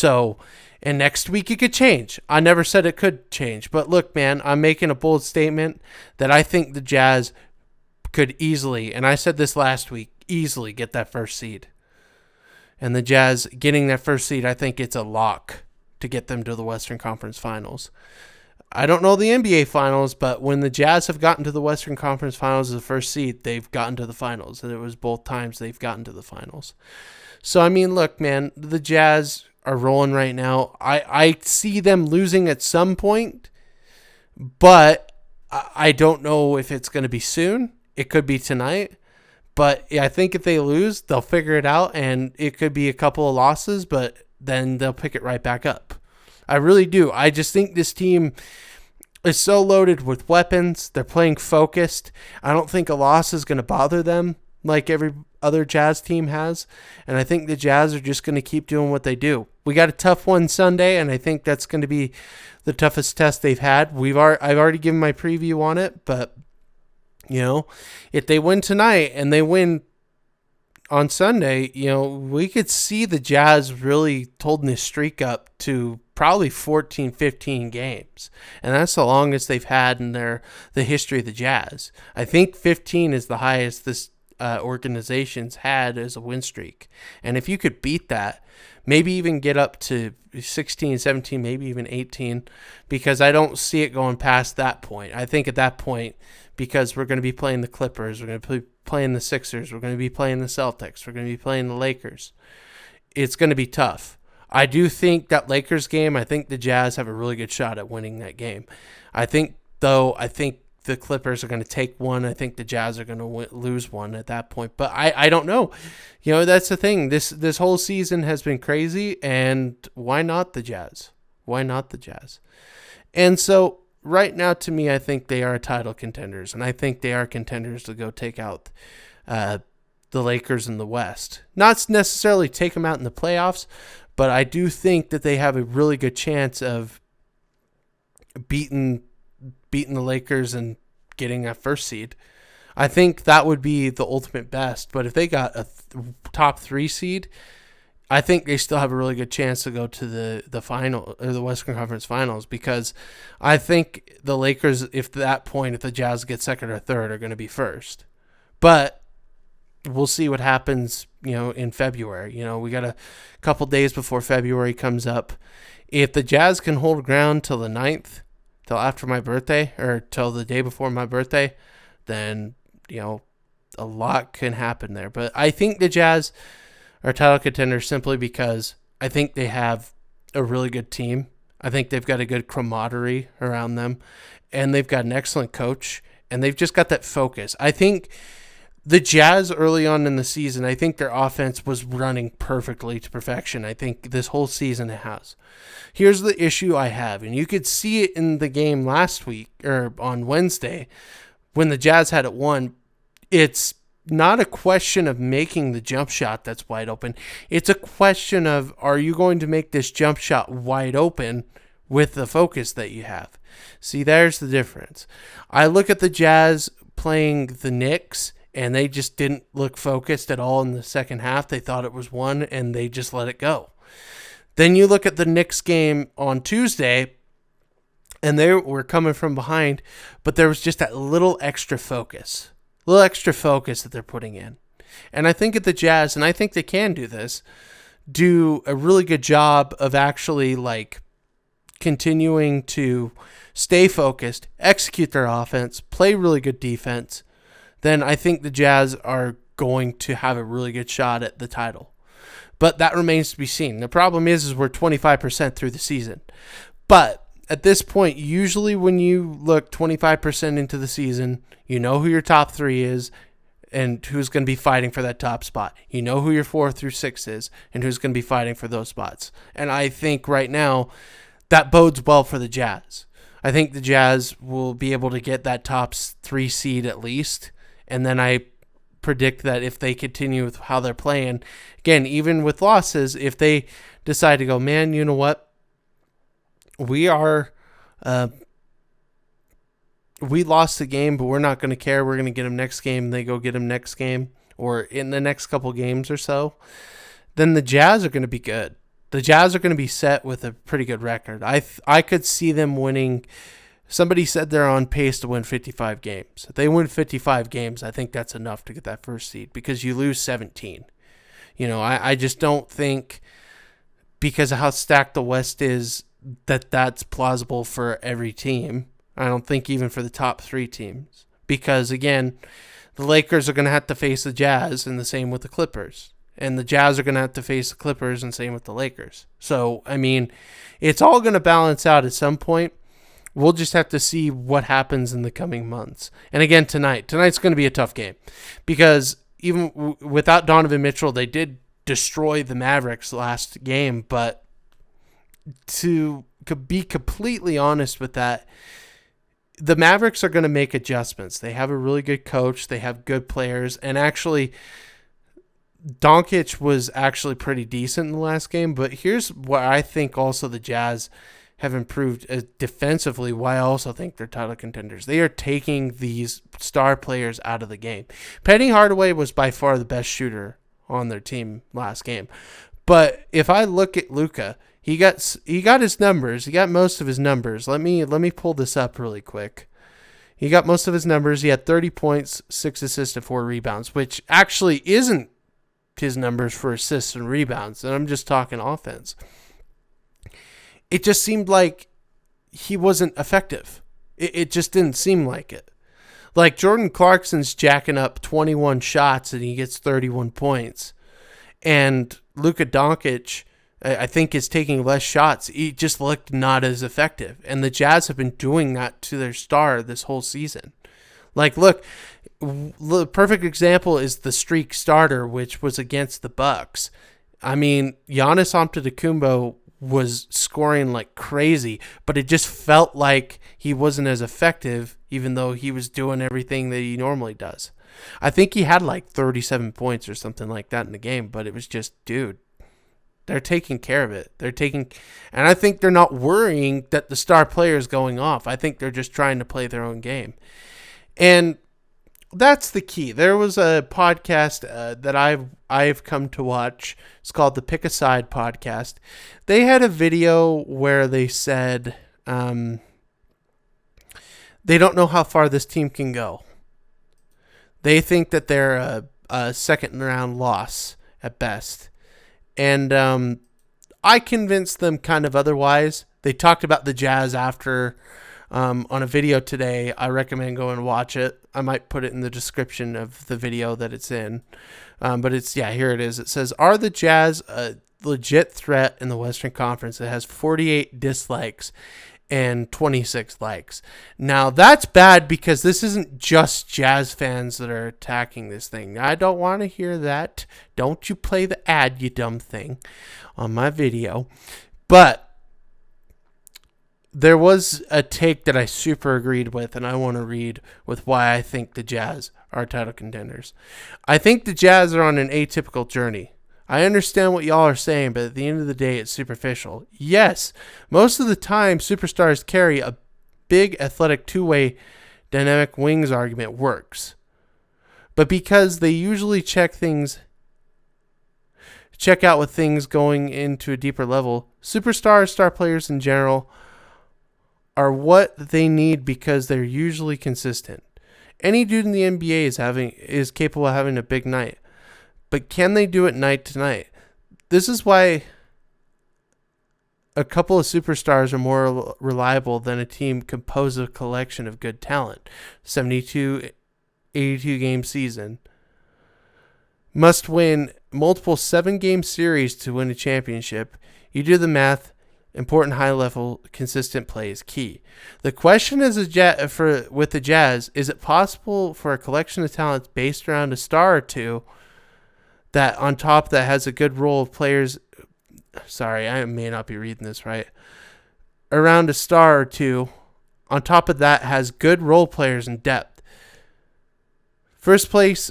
So, and next week it could change. I never said it could change. But look, man, I'm making a bold statement that I think the Jazz could easily, and I said this last week, easily get that first seed. And the Jazz getting that first seed, I think it's a lock to get them to the Western Conference Finals. I don't know the NBA Finals, but when the Jazz have gotten to the Western Conference Finals as the first seed, they've gotten to the finals. And it was both times they've gotten to the finals. So, I mean, look, man, the Jazz are rolling right now. I see them losing at some point, but I don't know if it's going to be soon. It could be tonight. But I think if they lose, they'll figure it out, and it could be a couple of losses, but then they'll pick it right back up. I really do. I just think this team is so loaded with weapons. They're playing focused. I don't think a loss is going to bother them like every other Jazz team has. And I think the Jazz are just going to keep doing what they do. We got a tough one Sunday, and I think that's going to be the toughest test they've had. I've already given my preview on it, but if they win tonight and they win on Sunday, we could see the Jazz really holding this streak up to probably 14, 15 games. And that's the longest they've had in the history of the Jazz. I think 15 is the highest this organization's had as a win streak. And if you could beat that, maybe even get up to 16, 17, maybe even 18, because I don't see it going past that point. I think at that point, because we're going to be playing the Clippers, we're going to be playing the Sixers, we're going to be playing the Celtics, we're going to be playing the Lakers, it's going to be tough. I do think that Lakers game, I think the Jazz have a really good shot at winning that game. I think the Clippers are going to take one. I think the Jazz are going to lose one at that point. But I don't know. That's the thing. This whole season has been crazy, and why not the Jazz? Why not the Jazz? And so right now, to me, I think they are title contenders, and I think they are contenders to go take out the Lakers in the West. Not necessarily take them out in the playoffs, but I do think that they have a really good chance of beating the Lakers and getting that first seed. I think that would be the ultimate best. But if they got a top 3 seed, I think they still have a really good chance to go to the final or the Western Conference Finals, because I think the Lakers, if the Jazz get second or third, are going to be first. But we'll see what happens, in February. We got a couple days before February comes up. If the Jazz can hold ground till the 9th, till after my birthday, or till the day before my birthday, then, a lot can happen there. But I think the Jazz are title contenders simply because I think they have a really good team. I think they've got a good camaraderie around them, and they've got an excellent coach, and they've just got that focus. I think the Jazz early on in the season, I think their offense was running perfectly to perfection. I think this whole season it has. Here's the issue I have, and you could see it in the game last week, or on Wednesday, when the Jazz had it won. It's not a question of making the jump shot that's wide open. It's a question of, are you going to make this jump shot wide open with the focus that you have? See, there's the difference. I look at the Jazz playing the Knicks, and they just didn't look focused at all in the second half. They thought it was one, and they just let it go. Then you look at the Knicks game on Tuesday, and they were coming from behind, but there was just that little extra focus that they're putting in. And I think at the Jazz, and I think they can do this, do a really good job of actually continuing to stay focused, execute their offense, play really good defense. Then I think the Jazz are going to have a really good shot at the title. But that remains to be seen. The problem is we're 25% through the season. But at this point, usually when you look 25% into the season, you know who your top 3 is and who's going to be fighting for that top spot. You know who your 4 through 6 is and who's going to be fighting for those spots. And I think right now that bodes well for the Jazz. I think the Jazz will be able to get that top 3 seed at least. And then I predict that if they continue with how they're playing, again, even with losses, if they decide to go, man, you know what? We lost the game, but we're not going to care. We're going to get them next game. They go get them next game or in the next couple games or so. Then the Jazz are going to be good. The Jazz are going to be set with a pretty good record. I could see them winning. Somebody said they're on pace to win 55 games. If they win 55 games, I think that's enough to get that first seed because you lose 17. I just don't think, because of how stacked the West is, that's plausible for every team. I don't think even for the top 3 teams. Because, again, the Lakers are going to have to face the Jazz, and the same with the Clippers. And the Jazz are going to have to face the Clippers, and same with the Lakers. So, it's all going to balance out at some point. We'll just have to see what happens in the coming months. And again, tonight's going to be a tough game. Because even without Donovan Mitchell, they did destroy the Mavericks last game. But to be completely honest with that, the Mavericks are going to make adjustments. They have a really good coach. They have good players. And actually, Doncic was actually pretty decent in the last game. But here's what I think also the Jazz have improved defensively, why I also think they're title contenders. They are taking these star players out of the game. Penny Hardaway was by far the best shooter on their team last game. But if I look at Luka, he got his numbers. He got most of his numbers. Let me pull this up really quick. He got most of his numbers. He had 30 points, 6 assists, and 4 rebounds, which actually isn't his numbers for assists and rebounds. And I'm just talking offense. It just seemed like he wasn't effective. It just didn't seem like it. Like Jordan Clarkson's jacking up 21 shots and he gets 31 points. And Luka Doncic, I think, is taking less shots. He just looked not as effective. And the Jazz have been doing that to their star this whole season. Like, look, the perfect example is the streak starter, which was against the Bucks. Giannis Antetokounmpo was scoring like crazy, but it just felt like he wasn't as effective, even though he was doing everything that he normally does. I think he had like 37 points or something like that in the game, but it was just, dude, they're taking care of it. And I think they're not worrying that the star player is going off. I think they're just trying to play their own game. And that's the key. There was a podcast that I've come to watch. It's called the Pick a Side podcast. They had a video where they said they don't know how far this team can go. They think that they're a second round loss at best. And I convinced them kind of otherwise. They talked about the Jazz after on a video today. I recommend go and watch it. I might put it in the description of the video that it's in. But here it is. It says, are the Jazz a legit threat in the Western Conference? It has 48 dislikes and 26 likes. Now, that's bad because this isn't just Jazz fans that are attacking this thing. I don't want to hear that. Don't you play the ad, you dumb thing, on my video. But there was a take that I super agreed with, and I want to read with why I think the Jazz are title contenders. I think the Jazz are on an atypical journey. I understand what y'all are saying, but at the end of the day, it's superficial. Yes, most of the time, superstars carry a big athletic two-way dynamic wings argument works. But because they usually check out with things going into a deeper level, superstars, star players in general, are what they need because they're usually consistent. Any dude in the NBA is capable of having a big night. But can they do it night to night? This is why a couple of superstars are more reliable than a team composed of a collection of good talent. 72, 82 game season. Must win multiple 7-game series to win a championship. You do the math. Important high-level, consistent play is key. The question is with the Jazz, is it possible for a collection of talents based around a star or two that on top that has a good role of players? Sorry, I may not be reading this right. Around a star or two, on top of that has good role players and depth. First place,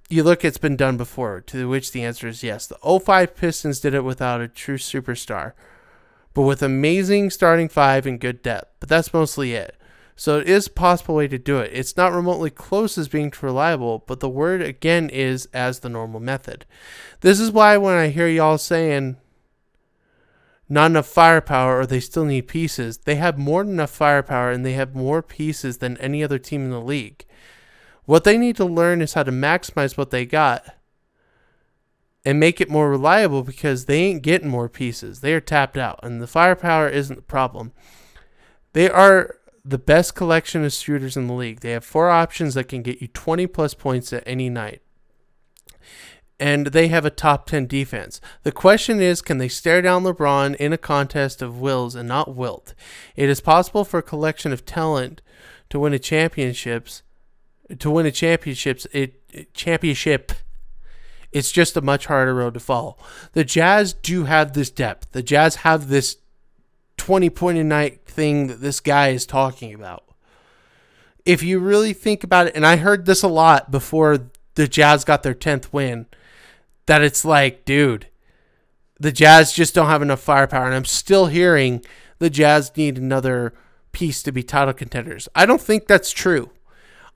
you look, it's been done before, to which the answer is yes. The 05 Pistons did it without a true superstar, but with amazing starting five and good depth. But that's mostly it. So it is a possible way to do it. It's not remotely close as being reliable, but the word again is as the normal method. This is why when I hear y'all saying not enough firepower or they still need pieces. They have more than enough firepower and they have more pieces than any other team in the league. What they need to learn is how to maximize what they got and make it more reliable because they ain't getting more pieces. They are tapped out, and the firepower isn't the problem. They are the best collection of shooters in the league. They have 4 options that can get you 20-plus points at any night. And they have a top 10 defense. The question is, can they stare down LeBron in a contest of wills and not wilt? It is possible for a collection of talent to win a championship. It's just a much harder road to follow. The Jazz do have this depth. The Jazz have this 20-point-a-night thing that this guy is talking about. If you really think about it, and I heard this a lot before the Jazz got their 10th win, that it's like, dude, the Jazz just don't have enough firepower. And I'm still hearing the Jazz need another piece to be title contenders. I don't think that's true.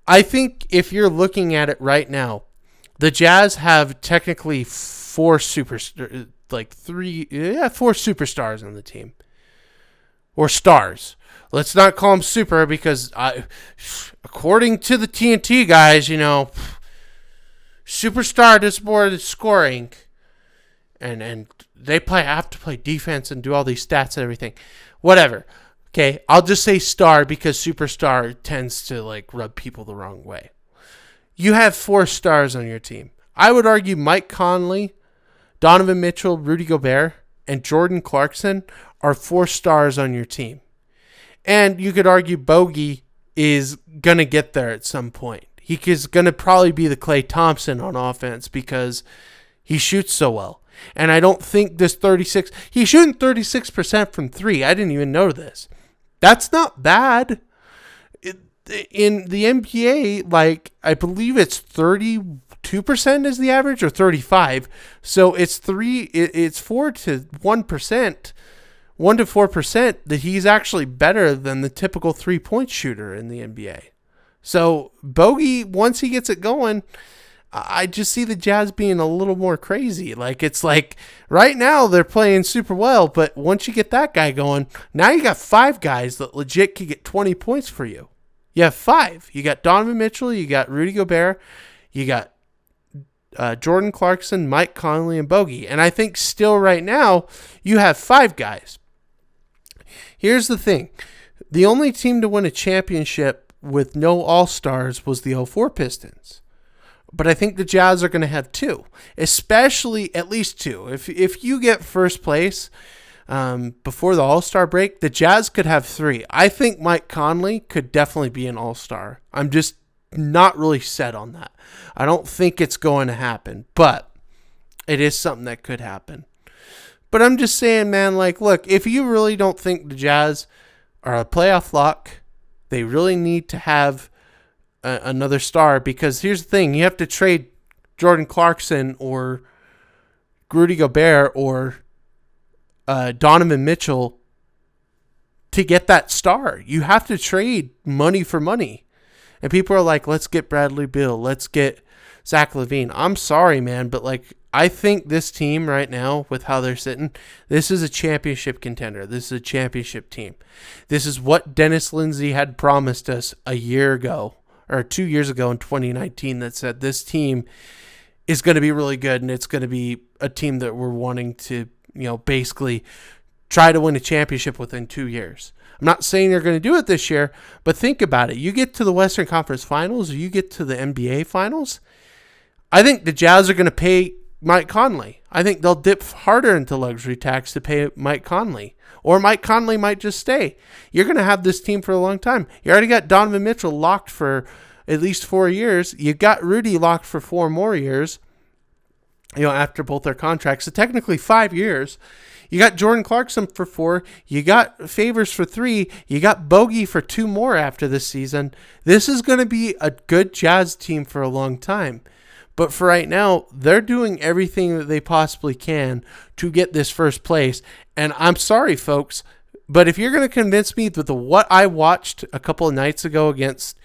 I think if you're looking at it right now, the Jazz have technically 4 superstars on the team. Or stars. Let's not call them super because according to the TNT guys, superstar does more than scoring. And they have to play defense and do all these stats and everything. Whatever. Okay, I'll just say star because superstar tends to rub people the wrong way. You have 4 stars on your team. I would argue Mike Conley, Donovan Mitchell, Rudy Gobert, and Jordan Clarkson are 4 stars on your team. And you could argue Bogey is going to get there at some point. He is going to probably be the Klay Thompson on offense because he shoots so well. And I don't think he's shooting 36% from 3. I didn't even know this. That's not bad. In the NBA, I believe it's 32% is the average or 35. So it's 4 to 1%, 1 to 4% that he's actually better than the typical 3-point shooter in the NBA. So Bogey, once he gets it going, I just see the Jazz being a little more crazy. It's right now they're playing super well, but once you get that guy going, now you got 5 guys that legit could get 20 points for you. You have 5. You got Donovan Mitchell, you got Rudy Gobert, you got Jordan Clarkson, Mike Conley, and Bogey. And I think still right now you have 5 guys. Here's the thing. The only team to win a championship with no All-Stars was the 04 Pistons. But I think the Jazz are going to have 2, especially at least 2. If you get first place before the All-Star break, the Jazz could have 3. I think Mike Conley could definitely be an All-Star. I'm just not really set on that. I don't think it's going to happen, but it is something that could happen. But I'm just saying, man, look, if you really don't think the Jazz are a playoff lock, they really need to have another star, because here's the thing. You have to trade Jordan Clarkson or Rudy Gobert or Donovan Mitchell to get that star. You have to trade money for money. And people are like, let's get Bradley Beal. Let's get Zach LaVine. I'm sorry, man, but I think this team right now, with how they're sitting, this is a championship contender. This is a championship team. This is what Dennis Lindsey had promised us a year ago, or 2 years ago in 2019, that said this team is going to be really good and it's going to be a team that we're wanting to, basically try to win a championship within 2 years. I'm not saying they're going to do it this year, but think about it. You get to the Western Conference Finals, or you get to the NBA Finals, I think the Jazz are going to pay Mike Conley. I think they'll dip harder into luxury tax to pay Mike Conley. Or Mike Conley might just stay. You're going to have this team for a long time. You already got Donovan Mitchell locked for at least 4 years. You got Rudy locked for 4 more years, after both their contracts. So technically 5 years. You got Jordan Clarkson for 4. You got Favors for 3. You got Bogey for 2 more after this season. This is going to be a good Jazz team for a long time. But for right now, they're doing everything that they possibly can to get this first place. And I'm sorry, folks, but if you're going to convince me that what I watched a couple of nights ago against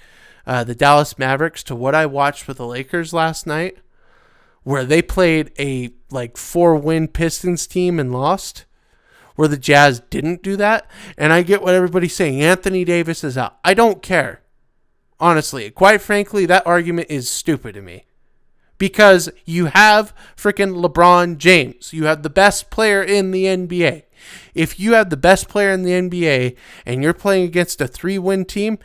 the Dallas Mavericks to what I watched with the Lakers last night, where they played a 4-win Pistons team and lost, where the Jazz didn't do that. And I get what everybody's saying. Anthony Davis is out. I don't care. Honestly, quite frankly, that argument is stupid to me. Because you have freaking LeBron James. You have the best player in the NBA. If you have the best player in the NBA and you're playing against a 3-win team,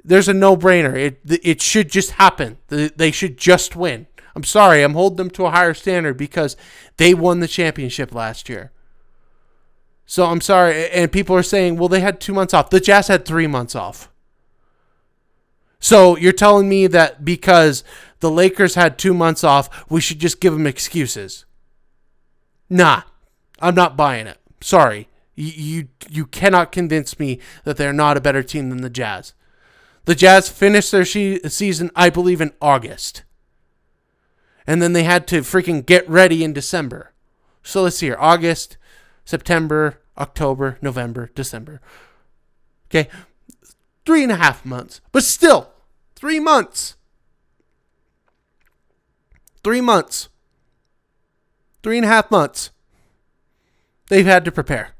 there's a no-brainer. It should just happen. They should just win. I'm sorry, I'm holding them to a higher standard because they won the championship last year. So I'm sorry, and people are saying, well, they had 2 months off. The Jazz had 3 months off. So you're telling me that because the Lakers had 2 months off, we should just give them excuses? Nah, I'm not buying it. Sorry. You cannot convince me that they're not a better team than the Jazz. The Jazz finished their season, I believe, in August. And then they had to freaking get ready in December. So let's see here. August, September, October, November, December. Okay. 3.5 months. But still, 3 months. 3 months. 3.5 months. They've had to prepare.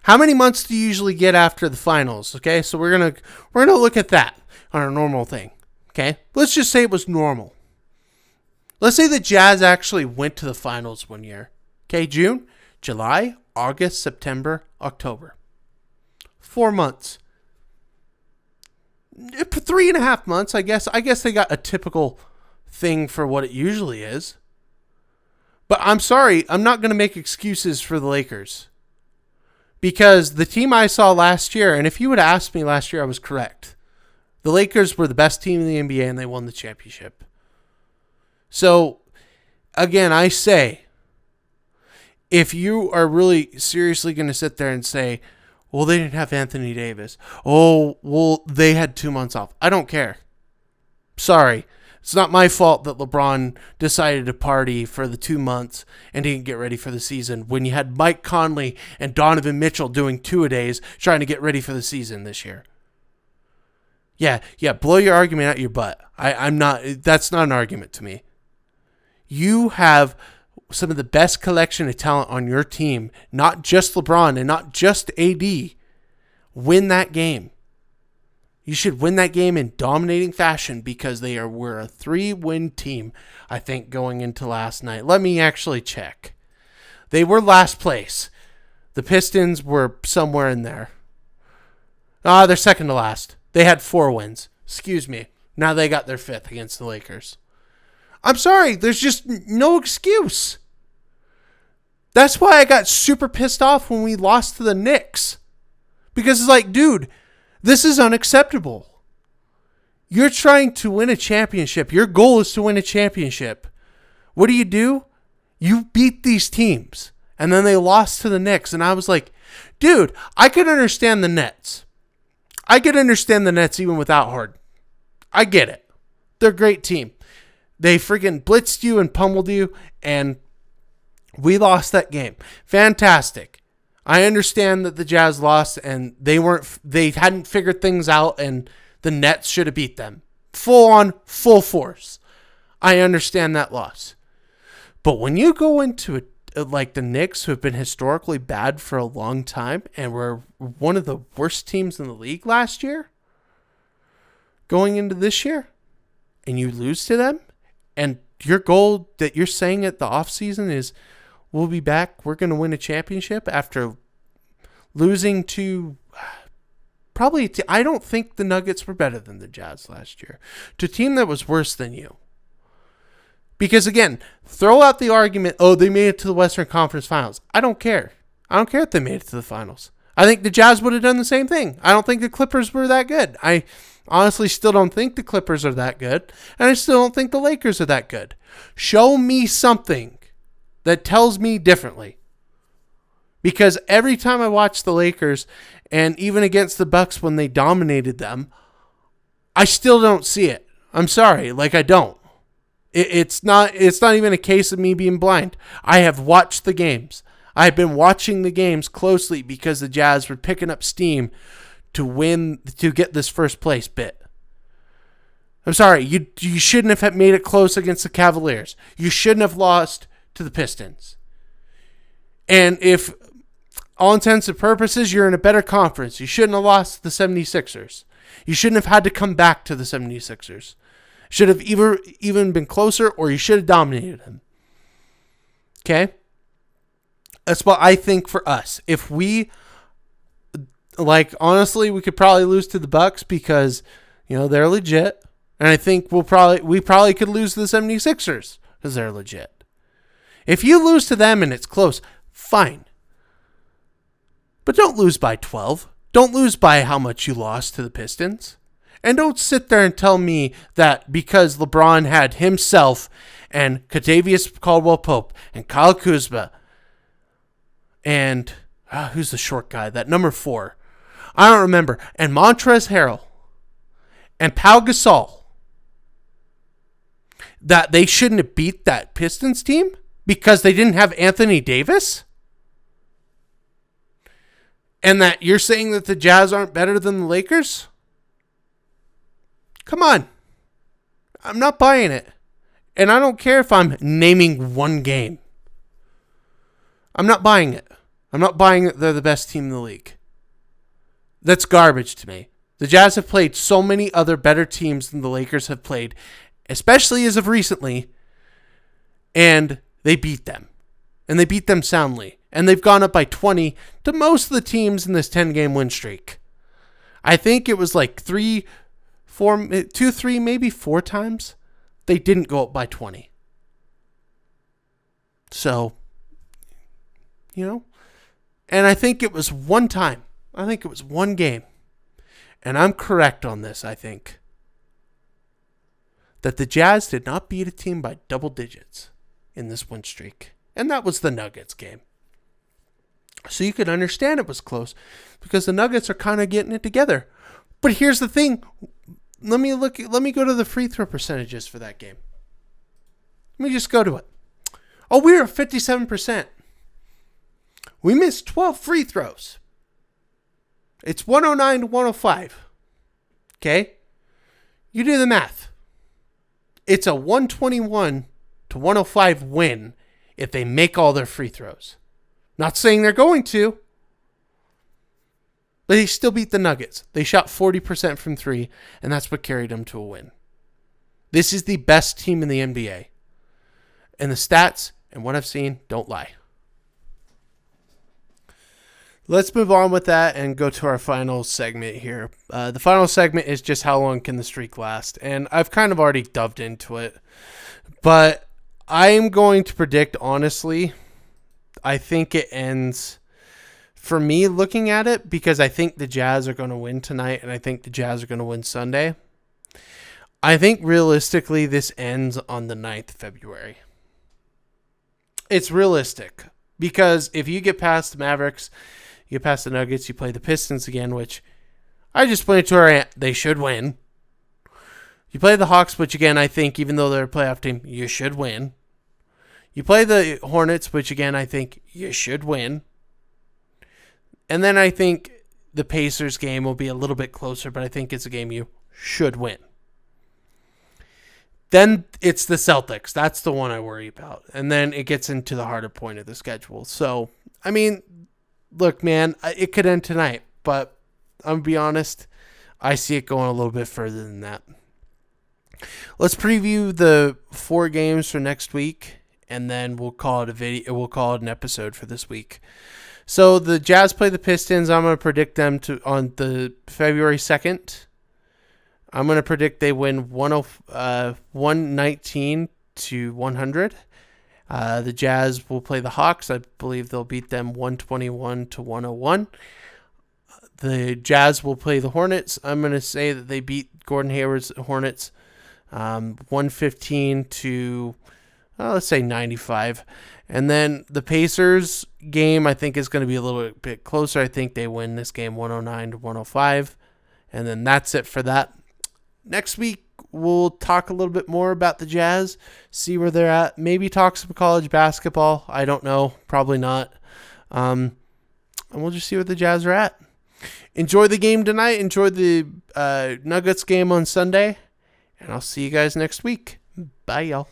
How many months do you usually get after the finals? Okay, so we're gonna look at that on a normal thing. Okay, let's just say it was normal. Let's say the Jazz actually went to the finals one year. Okay, June, July, August, September, October. 4 months. 3.5 months, I guess. I guess they got a typical thing for what it usually is. But I'm sorry, I'm not going to make excuses for the Lakers. Because the team I saw last year, and if you would have asked me last year, I was correct. The Lakers were the best team in the NBA and they won the championship. So, again, I say, if you are really seriously going to sit there and say, well, they didn't have Anthony Davis. Oh, well, they had 2 months off. I don't care. Sorry. It's not my fault that LeBron decided to party for the 2 months and didn't get ready for the season when you had Mike Conley and Donovan Mitchell doing 2-a-days trying to get ready for the season this year. Yeah, blow your argument out your butt. That's not an argument to me. You have some of the best collection of talent on your team, not just LeBron and not just AD. Win that game. You should win that game in dominating fashion because were a 3-win team, I think, going into last night. Let me actually check. They were last place. The Pistons were somewhere in there. They're second to last. They had 4 wins. Excuse me. Now they got their 5th against the Lakers. I'm sorry. There's just no excuse. That's why I got super pissed off when we lost to the Knicks. Because it's like, dude, this is unacceptable. You're trying to win a championship. Your goal is to win a championship. What do? You beat these teams. And then they lost to the Knicks. And I was like, dude, I could understand the Nets. I could understand the Nets even without Harden. I get it. They're a great team. They freaking blitzed you and pummeled you. And we lost that game. Fantastic. I understand that the Jazz lost and they hadn't figured things out and the Nets should have beat them. Full on, full force. I understand that loss. But when you go into like the Knicks, who have been historically bad for a long time and were one of the worst teams in the league last year, going into this year, and you lose to them, and your goal that you're saying at the offseason is, we'll be back, we're going to win a championship after losing to I don't think the Nuggets were better than the Jazz last year. To a team that was worse than you. Because again, throw out the argument, oh, they made it to the Western Conference Finals. I don't care. I don't care if they made it to the finals. I think the Jazz would have done the same thing. I don't think the Clippers were that good. I honestly still don't think the Clippers are that good. And I still don't think the Lakers are that good. Show me something that tells me differently. Because every time I watch the Lakers, and even against the Bucks when they dominated them, I still don't see it. I'm sorry, I don't. It's not even a case of me being blind. I have watched the games. I've been watching the games closely because the Jazz were picking up steam to get this first place bit. I'm sorry, you shouldn't have made it close against the Cavaliers. You shouldn't have lost to the Pistons. And if all intents and purposes, you're in a better conference. You shouldn't have lost to the 76ers. You shouldn't have had to come back to the 76ers. Should have even been closer, or you should have dominated them. Okay? That's what I think for us. If we, honestly, we could probably lose to the Bucks because, they're legit. And I think we probably could lose to the 76ers because they're legit. If you lose to them and it's close, fine. But don't lose by 12. Don't lose by how much you lost to the Pistons. And don't sit there and tell me that because LeBron had himself and Kentavious Caldwell-Pope and Kyle Kuzma and who's the short guy? That number 4. I don't remember. And Montrezl Harrell and Pau Gasol, that they shouldn't have beat that Pistons team because they didn't have Anthony Davis? And that you're saying that the Jazz aren't better than the Lakers? Come on. I'm not buying it. And I don't care if I'm naming one game. I'm not buying it. I'm not buying that they're the best team in the league. That's garbage to me. The Jazz have played so many other better teams than the Lakers have played, especially as of recently, and they beat them. And they beat them soundly. And they've gone up by 20 to most of the teams in this 10-game win streak. I think it was like 2, 3, maybe 4 times they didn't go up by 20. So, and I think it was one time. I think it was one game. And I'm correct on this, I think. That the Jazz did not beat a team by double digits in this win streak. And that was the Nuggets game. So you could understand it was close because the Nuggets are kind of getting it together. But here's the thing. Let me go to the free throw percentages for that game. Let me just go to it. Oh, we were at 57%. We missed 12 free throws. It's 109 to 105. Okay? You do the math. It's a 121 to 105 win if they make all their free throws. Not saying they're going to. But they still beat the Nuggets. They shot 40% from 3, and that's what carried them to a win. This is the best team in the NBA. And the stats and what I've seen don't lie. Let's move on with that and go to our final segment here. The final segment is just how long can the streak last? And I've kind of already dove into it. But I'm going to predict, honestly, I think it ends, for me, looking at it, because I think the Jazz are going to win tonight and I think the Jazz are going to win Sunday. I think realistically this ends on the 9th of February. It's realistic because if you get past the Mavericks, you get past the Nuggets, you play the Pistons again, which I just pointed to where they should win. You play the Hawks, which again, I think even though they're a playoff team, you should win. You play the Hornets, which again, I think you should win. And then I think the Pacers game will be a little bit closer, but I think it's a game you should win. Then it's the Celtics. That's the one I worry about. And then it gets into the harder point of the schedule. So, I mean, look, man, it could end tonight, but I'm going to be honest, I see it going a little bit further than that. Let's preview the 4 games for next week, and then we'll call it a video. We'll call it an episode for this week. So the Jazz play the Pistons. I'm going to predict them on the February 2nd. I'm going to predict they win 119 to 100. The Jazz will play the Hawks. I believe they'll beat them 121 to 101. The Jazz will play the Hornets. I'm going to say that they beat Gordon Hayward's Hornets 115 to, let's say 95. And then the Pacers game, I think, is going to be a little bit closer. I think they win this game 109 to 105. And then that's it for that. Next week, we'll talk a little bit more about the Jazz, see where they're at, maybe talk some college basketball. I don't know. Probably not. And we'll just see where the Jazz are at. Enjoy the game tonight. Enjoy the Nuggets game on Sunday. And I'll see you guys next week. Bye, y'all.